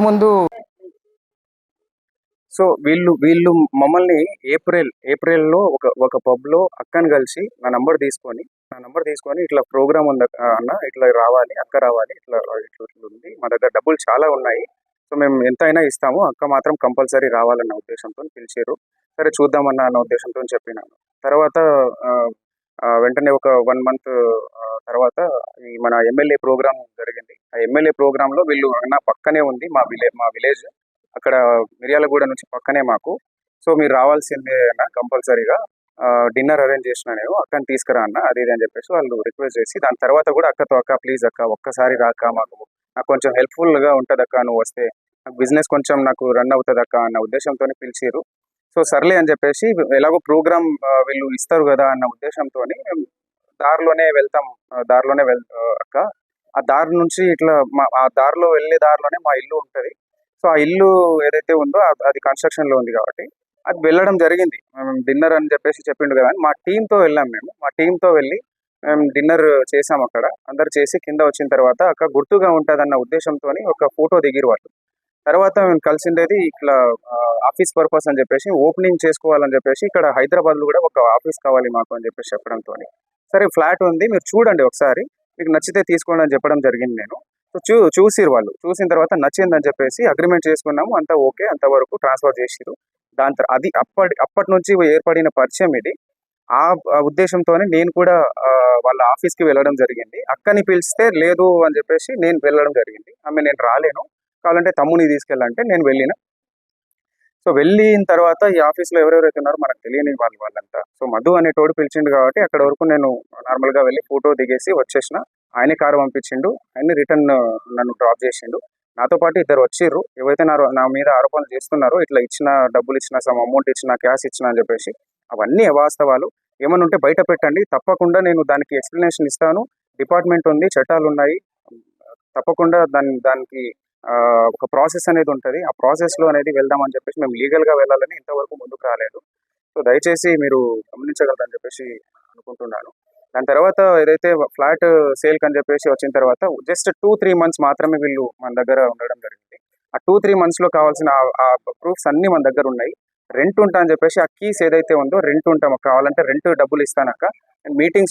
ఇంతకుముందు సో వీళ్ళు వీళ్ళు మమ్మల్ని ఏప్రిల్లో ఒక పబ్లో అక్కని కలిసి నా నంబర్ తీసుకొని ఇట్లా ప్రోగ్రామ్ ఉంది అన్న, ఇట్లా రావాలి, అక్క రావాలి, ఇట్లా ఇట్లా ఇట్లా ఉంది, మా దగ్గర డబ్బులు చాలా ఉన్నాయి, సో మేము ఎంత అయినా ఇస్తాము, అక్క మాత్రం కంపల్సరీ రావాలన్న ఉద్దేశంతో పిలిచారు. సరే చూద్దామన్న అన్న ఉద్దేశంతో చెప్పినాను. తర్వాత వెంటనే ఒక 1 మంత్ తర్వాత ఈ మన ఎమ్మెల్యే ప్రోగ్రామ్ జరిగింది. ఆ ఎమ్మెల్యే ప్రోగ్రాంలో వీళ్ళు అన్న పక్కనే ఉంది మా విలేజ్, అక్కడ మిర్యాలగూడ నుంచి పక్కనే మాకు, సో మీరు రావాల్సిందే అన్న కంపల్సరీగా, డిన్నర్ అరేంజ్ చేసిన నేను, అక్కని తీసుకురా అన్న అది ఇది అని చెప్పేసి వాళ్ళు రిక్వెస్ట్ చేసి, దాని తర్వాత కూడా అక్క ప్లీజ్ అక్క ఒక్కసారి రాక, నాకు కొంచెం హెల్ప్ఫుల్గా ఉంటుంది అక్క, నువ్వు వస్తే నాకు బిజినెస్ కొంచెం నాకు రన్ అవుతుంది అక్క అన్న ఉద్దేశంతో పిలిచారు. సో సర్లే అని చెప్పేసి ఎలాగో ప్రోగ్రామ్ వీళ్ళు ఇస్తారు కదా అన్న ఉద్దేశంతో మేము దారిలోనే వెళ్తాం, అక్క ఆ దారి నుంచి ఇట్లా ఆ దారిలో వెళ్ళే దారిలోనే మా ఇల్లు ఉంటుంది. సో ఆ ఇల్లు ఏదైతే ఉందో అది కన్స్ట్రక్షన్లో ఉంది కాబట్టి అది వెళ్ళడం జరిగింది. మేము డిన్నర్ అని చెప్పేసి చెప్పిండు కదా అని మా టీంతో వెళ్ళాం. మా టీంతో వెళ్ళి మేము డిన్నర్ చేసాం. అక్కడ అందరు చేసి కింద వచ్చిన తర్వాత అక్కడ గుర్తుగా ఉంటుందన్న ఉద్దేశంతో ఒక ఫోటో దిగిరు వాళ్ళు. తర్వాత మేము కలిసిండేది ఇట్లా ఆఫీస్ పర్పస్ అని చెప్పేసి, ఓపెనింగ్ చేసుకోవాలని చెప్పేసి, ఇక్కడ హైదరాబాద్లో కూడా ఒక ఆఫీస్ కావాలి మాకు అని చెప్పేసి చెప్పడంతో, సరే ఫ్లాట్ ఉంది మీరు చూడండి ఒకసారి, మీకు నచ్చితే తీసుకోండి అని చెప్పడం జరిగింది. నేను చూసిరు వాళ్ళు, చూసిన తర్వాత నచ్చిందని చెప్పేసి అగ్రిమెంట్ చేసుకున్నాము, అంతా ఓకే, అంతవరకు ట్రాన్స్ఫర్ చేసిరు. అది అప్పటి నుంచి ఏర్పడిన పరిచయం ఇది. ఆ ఉద్దేశంతోనే నేను కూడా వాళ్ళ ఆఫీస్కి వెళ్ళడం జరిగింది. అక్కని పిలిస్తే లేదు అని చెప్పేసి నేను వెళ్ళడం జరిగింది. నేను రాలేను, కావాలంటే తమ్ముని తీసుకెళ్ళంటే నేను వెళ్ళిన. సో వెళ్ళిన తర్వాత ఈ ఆఫీస్లో ఎవరెవరైతే ఉన్నారో మనకు తెలియని వాళ్ళంతా, సో మధు అనేటోడు పిలిచిండు కాబట్టి అక్కడ వరకు నేను నార్మల్గా వెళ్ళి ఫోటో దిగేసి వచ్చేసిన. ఆయనే కారు పంపించిండు, ఆయన రిటర్న్ నన్ను డ్రాప్ చేసిండు. నాతో పాటు ఇద్దరు వచ్చిర్రు, ఏవైతే నా మీద ఆరోపణలు చేస్తున్నారో, ఇట్లా ఇచ్చిన డబ్బులు ఇచ్చిన, సమ్ అమౌంట్ ఇచ్చిన, క్యాష్ ఇచ్చిన అని చెప్పేసి, అవన్నీ అవాస్తవాలు. ఏమైనా ఉంటే బయట పెట్టండి, తప్పకుండా నేను దానికి ఎక్స్ప్లెనేషన్ ఇస్తాను. డిపార్ట్మెంట్ ఉంది, చట్టాలు ఉన్నాయి, తప్పకుండా దానికి ఒక ప్రాసెస్ అనేది ఉంటుంది, ఆ ప్రాసెస్లో అనేది వెళ్దామని చెప్పేసి మేము లీగల్గా వెళ్ళాలని ఇంతవరకు ముందుకు రాలేదు. సో దయచేసి మీరు గమనించగలరని చెప్పేసి అనుకుంటున్నాను. దాని తర్వాత ఏదైతే ఫ్లాట్ సేల్కి అని చెప్పేసి వచ్చిన తర్వాత జస్ట్ 2-3 మంత్స్ మాత్రమే వీళ్ళు మన దగ్గర ఉండడం జరిగింది. ఆ 2-3 మంత్స్లో కావాల్సిన ఆ ప్రూఫ్స్ అన్నీ మన దగ్గర ఉన్నాయి. రెంట్ ఉంటా అని చెప్పేసి ఆ కీస్ ఏదైతే ఉందో రెంట్ ఉంటాం, కావాలంటే రెంట్ డబ్బులు ఇస్తానక్క,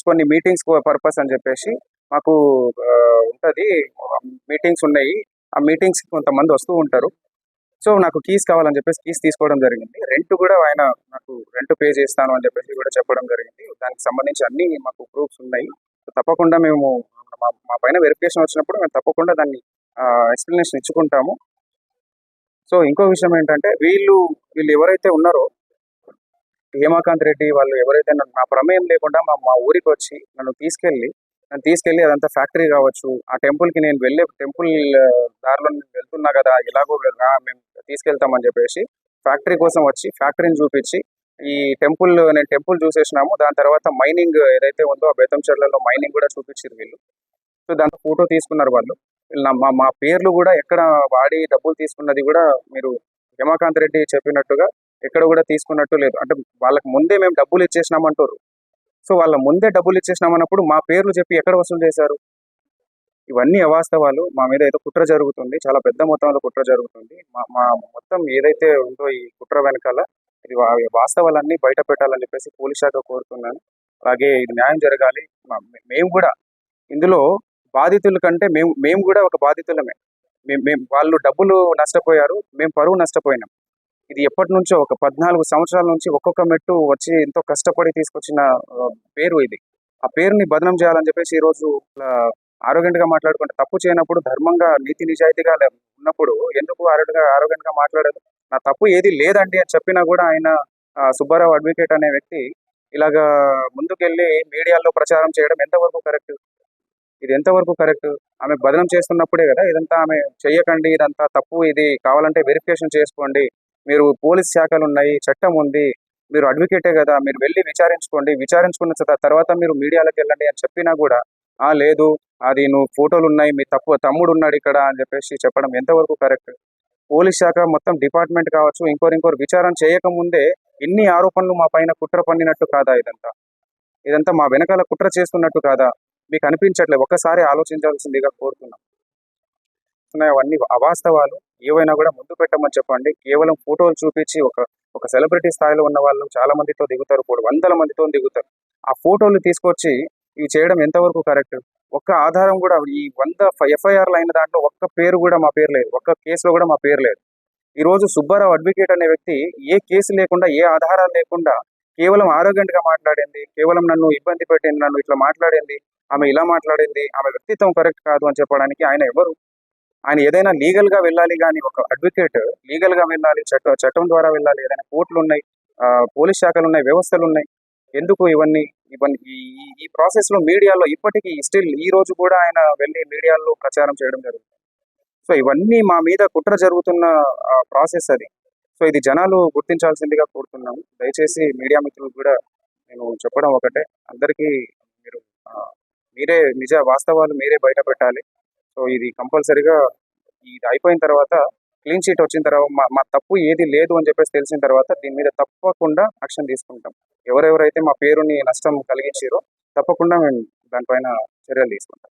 కొన్ని మీటింగ్స్ పర్పస్ అని చెప్పేసి మాకు ఉంటుంది, మీటింగ్స్ ఉన్నాయి, ఆ మీటింగ్స్కి కొంతమంది వస్తూ ఉంటారు. సో నాకు కీస్ కావాలని చెప్పేసి కీస్ తీసుకోవడం జరిగింది. రెంట్ కూడా ఆయన నాకు రెంట్ పే చేస్తాను అని చెప్పేసి కూడా చెప్పడం జరిగింది. దానికి సంబంధించి అన్ని మాకు ప్రూఫ్స్ ఉన్నాయి. తప్పకుండా మేము మా పైన వెరిఫికేషన్ వచ్చినప్పుడు మేము తప్పకుండా దాన్ని ఎక్స్ప్లెనేషన్ ఇచ్చుకుంటాము. సో ఇంకో విషయం ఏంటంటే వీళ్ళు ఎవరైతే ఉన్నారో హేమాకాంత్ రెడ్డి వాళ్ళు ఎవరైతే నా ప్రమేయం లేకుండా మా ఊరికి వచ్చి నన్ను తీసుకెళ్ళి అదంతా ఫ్యాక్టరీ కావచ్చు, ఆ టెంపుల్కి నేను టెంపుల్ దారిలో వెళ్తున్నా కదా, ఎలాగో మేము తీసుకెళ్తామని చెప్పేసి ఫ్యాక్టరీ కోసం వచ్చి ఫ్యాక్టరీని చూపించి నేను టెంపుల్ చూసేసినాము. దాని తర్వాత మైనింగ్ ఏదైతే ఉందో ఆ బేతంచెర్లలో మైనింగ్ కూడా చూపించారు వీళ్ళు. సో దాంతో ఫోటో తీసుకున్నారు వాళ్ళు. మా పేర్లు కూడా ఎక్కడ వాడి డబ్బులు తీసుకున్నది కూడా మీరు హేమాకాంత్ రెడ్డి చెప్పినట్టుగా ఎక్కడ కూడా తీసుకున్నట్టు లేదు. అంటే వాళ్ళకి ముందే మేము డబ్బులు ఇచ్చేసినామంటారు. సో వాళ్ళ ముందే డబ్బులు ఇచ్చేసినామన్నప్పుడు మా పేర్లు చెప్పి ఎక్కడ వసూలు చేశారు? ఇవన్నీ అవాస్తవాలు. మా మీద ఏదో కుట్ర జరుగుతుంది, చాలా పెద్ద మొత్తంలో కుట్ర జరుగుతుంది. మా మొత్తం ఏదైతే ఉందో ఈ కుట్ర వెనకాల ఇది వాస్తవాలన్నీ బయట పెట్టాలని చెప్పేసి పోలీస్ శాఖ కోరుతున్నాను. అలాగే ఇది న్యాయం జరగాలి. మేము కూడా ఇందులో బాధితుల కంటే మేము కూడా ఒక బాధితులమే. వాళ్ళు డబ్బులు నష్టపోయారు, మేము పరువు నష్టపోయినాం. ఇది ఎప్పటి నుంచో ఒక 14 సంవత్సరాల నుంచి ఒక్కొక్క మెట్టు వచ్చి ఎంతో కష్టపడి తీసుకొచ్చిన పేరు ఇది. ఆ పేరుని బదనం చేయాలని చెప్పేసి ఈరోజు ఆరోగ్యంగా మాట్లాడుకుంటే, తప్పు చేయనప్పుడు ధర్మంగా నీతి నిజాయితీగా ఉన్నప్పుడు ఎందుకు ఆరోగ్యంగా మాట్లాడదు? నా తప్పు ఏది లేదండి అని చెప్పినా కూడా ఆయన సుబ్బారావు అడ్వకేట్ అనే వ్యక్తి ఇలాగా ముందుకెళ్ళి మీడియాలో ప్రచారం చేయడం ఎంతవరకు కరెక్ట్? ఇది ఎంతవరకు కరెక్ట్? ఆమె బదనం చేస్తున్నప్పుడే కదా ఇదంతా, ఆమె చెయ్యకండి, ఇదంతా తప్పు, ఇది కావాలంటే వెరిఫికేషన్ చేసుకోండి, మీరు పోలీస్ శాఖలు ఉన్నాయి, చట్టం ఉంది, మీరు అడ్వకేటే కదా, మీరు వెళ్ళి విచారించుకోండి, విచారించుకున్న తర్వాత మీరు మీడియాలోకి వెళ్ళండి అని చెప్పినా కూడా లేదు, అది నువ్వు ఫోటోలు ఉన్నాయి, మీ తమ్ముడు ఉన్నాడు ఇక్కడ అని చెప్పేసి చెప్పడం ఎంతవరకు కరెక్ట్? పోలీస్ శాఖ మొత్తం డిపార్ట్మెంట్ కావచ్చు, ఇంకోరు విచారణ చేయకముందే ఇన్ని ఆరోపణలు మా పైన కుట్ర పన్నినట్టు కాదా? ఇదంతా మా వెనకాల కుట్ర చేస్తున్నట్టు కాదా? మీకు అనిపించట్లేదు? ఒక్కసారి ఆలోచించాల్సిందిగా కోరుతున్నాం. అవన్నీ అవాస్తవాలు. ఏవైనా కూడా ముందు పెట్టమని చెప్పండి. కేవలం ఫోటోలు చూపించి ఒక సెలబ్రిటీ స్థాయిలో ఉన్న వాళ్ళు చాలా మందితో దిగుతారు. ఇప్పుడు వందల మందితో దిగుతారు. ఆ ఫోటోలు తీసుకొచ్చి ఇవి చేయడం ఎంతవరకు కరెక్ట్? ఒక్క ఆధారం కూడా ఈ 100 ఎఫ్ఐఆర్‌లు అయిన దాంట్లో ఒక్క పేరు కూడా మా పేరు లేదు. ఒక్క కేసులో కూడా మా పేరు లేదు. ఈరోజు సుబ్బారావు అడ్వకేట్ అనే వ్యక్తి ఏ కేసు లేకుండా, ఏ ఆధారాలు లేకుండా కేవలం ఆరోగెంట్‌గా మాట్లాడింది, కేవలం నన్ను ఇబ్బంది పెట్టింది, నన్ను ఇట్లా మాట్లాడింది, ఆమె ఇలా మాట్లాడింది, ఆమె వ్యక్తిత్వం కరెక్ట్ కాదు అని చెప్పడానికి ఆయన ఎవరు? ఆయన ఏదైనా లీగల్‌గా వెళ్ళాలి గానీ, ఒక అడ్వకేట్ లీగల్‌గా వెళ్ళాలి, చట్టం ద్వారా వెళ్ళాలి. ఏదైనా కోర్టులున్నాయి, పోలీస్ శాఖలున్నాయి, వ్యవస్థలున్నాయి. ఎందుకు ఇవన్నీ? ఇవన్నీ ఈ ఈ ఈ ప్రాసెస్‌లో మీడియాలో ఇప్పటికి స్టిల్ ఈ రోజు కూడా ఆయన వెళ్లి మీడియాలో ప్రచారం చేయడం జరుగుతుంది. సో, ఇవన్నీ మా మీద కుట్ర జరుగుతున్న ప్రాసెస్ అది. సో, ఇది జనాలు గుర్తించాల్సిందిగా కోరుతున్నాము. దయచేసి మీడియా మిత్రులు కూడా నేను చెప్పడం ఒకటే, అందరికీ మీరు మీరే నిజ వాస్తవాలు మీరే బయట పెట్టాలి. సో, ఇది కంపల్సరీగా ఇది అయిపోయిన తర్వాత క్లీన్ చిట్ వచ్చిన తర్వాత మా తప్పు ఏది లేదు అని చెప్పేసి తెలిసిన తర్వాత దీని మీద తప్పకుండా యాక్షన్ తీసుకుంటాం. ఎవరెవరైతే మా పేరుని నష్టం కలిగించారో తప్పకుండా మేము దానిపైన చర్యలు తీసుకుంటాం.